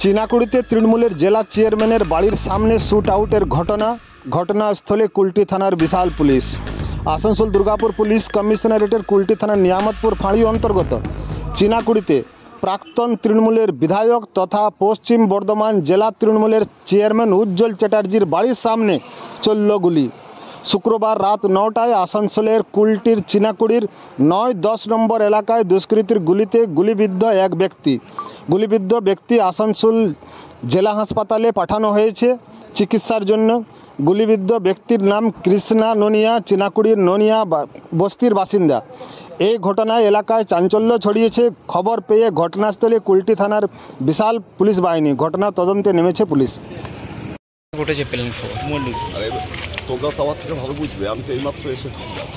চীনাকুড়িতে তৃণমূলের জেলা চেয়ারম্যানের বাড়ির সামনে শ্যুট আউটের ঘটনাস্থলে কুলটি থানার বিশাল পুলিশ। আসানসোল দুর্গাপুর পুলিশ কমিশনারেটের কুলটি থানার নিয়ামতপুর ফাঁড়ি অন্তর্গত চীনাকুড়িতে প্রাক্তন তৃণমূলের বিধায়ক তথা পশ্চিম বর্ধমান জেলা তৃণমূলের চেয়ারম্যান উজ্জ্বল চ্যাটার্জির বাড়ির সামনে চলল গুলি। শুক্রবার রাত 9টায় আসানসোলের কুলটির চীনাকুড়ির 9-10 নম্বর এলাকায় দুষ্কৃতীর গুলিতে গুলিবিদ্ধ এক ব্যক্তি। গুলিবিদ্ধ ব্যক্তি আসানসোল জেলা হাসপাতালে পাঠানো হয়েছে চিকিৎসার জন্য। গুলিবিদ্ধ ব্যক্তির নাম কৃষ্ণা নোনিয়া, চীনাকুড়ির নোনিয়া বস্তির বাসিন্দা। এই ঘটনায় এলাকায় চাঞ্চল্য ছড়িয়েছে। খবর পেয়ে ঘটনাস্থলে কুলটি থানার বিশাল পুলিশ বাহিনী। ঘটনা তদন্তে নেমেছে পুলিশ। ঘটেছে পেলেন খবর? আরে তোমরা তো আমার থেকে ভালো বুঝবে, আমি তো এইমাত্র এসে ঢুকলাম,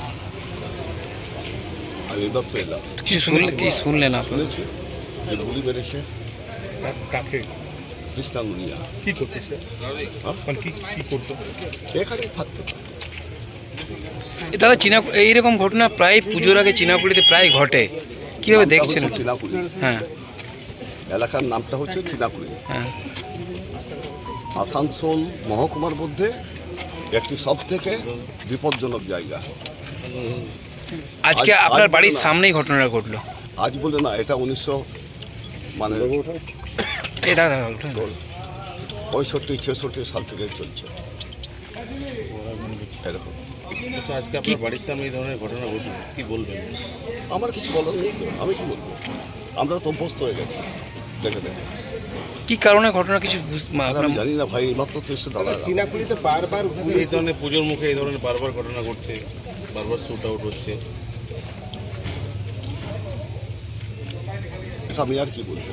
আমি এইমাত্র এলাম। কি শুনলেন আপনি? শুনেছি যে গুলি মেরেছে কাকে? কৃষ্ণা মুনিয়া। কি করতেছে? কি করতো? এখানেই থাকতো। দাদা, এইরকম ঘটনা প্রায় পুজোর আগে চীনাকুড়িতে প্রায় ঘটে, কিভাবে দেখছেন? চীনাকুড়ি, হ্যাঁ, এলাকার নামটা হচ্ছে চীনাকুড়ি। হ্যাঁ, আসানসোল মহকুমার মধ্যে একটি সব থেকে বিপজ্জনক জায়গা। আজকে আপনার বাড়ির সামনেই ঘটনাটা ঘটলো। আজ বলে না, এটা 65-66 সাল থেকে চলছে এরকম। আজকে আপনার বাড়ির সামনে এই ধরনের ঘটনা ঘটলো, কি বলবেন? আমার কিছু বলার নেই তো, আমি কি বলবো? আমরা তো অভ্যস্ত হয়ে গেছি দেখে দেখে। কি কারণে ঘটনা কিছু আমি জানি না ভাই, মাত্র তো এসে দাঁড়া। চীনাকুড়িতে বারবার এই ধরনের পুজোর মুখে এই ধরনের বারবার ঘটনা ঘটছে, বারবার শুট আউট হচ্ছে, আমি আর কি বলবো?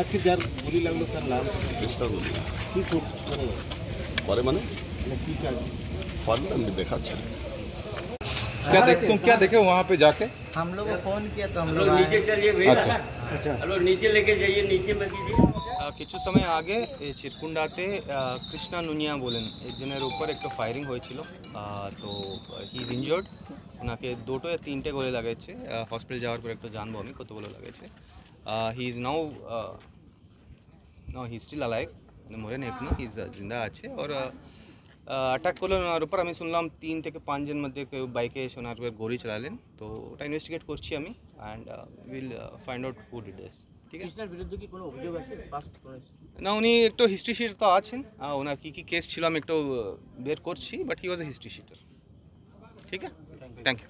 আজকে যার গুলি লাগলো তার নাম চেষ্টা করি কি পরে মানে কি কাজ? পারলে আমি দেখাচ্ছি। क्या देखे वहाँ पे जाके? हम लोग को फोन किया तो हम लोग नीचे चलिए भैया। अच्छा, हेलो, नीचे लेके जाइए, नीचे में कीजिए। কিছু সময় আগে এই চিরকুন্ডাতে কৃষ্ণা নুনিয়া বলেন একজনের উপর একটা ফায়ারিং হয়েছিল। তো হি ইজ ইনজোর্ড, ওনাকে 2টো या 3টে গোলে লাগেছে। হসপিটাল যাওয়ার পর একটু জানবো আমি কতগুলো লাগেছে। He is now he still alive, মানে মরে নেই এখনো, হি ইজ জিন্দা আছে। আর অ্যাটাক করলেন ওনার উপর। আমি শুনলাম 3 থেকে 5 জন মধ্যে কেউ বাইকে এসে ওনার উপর গুলি চালালেন। তো ওটা ইনভেস্টিগেট করছি আমি, and will find out who did this. ঠিক আছে, কৃষ্ণার বিরুদ্ধে কি কোনো অভিযোগ আছে? পাস্ট না, উনি একটু হিস্ট্রি শিটার তো আছেন। ওনার কী কী কেস ছিল আমি একটু বের করছি, but he was a history শিটার। ঠিক আছে, থ্যাংক ইউ।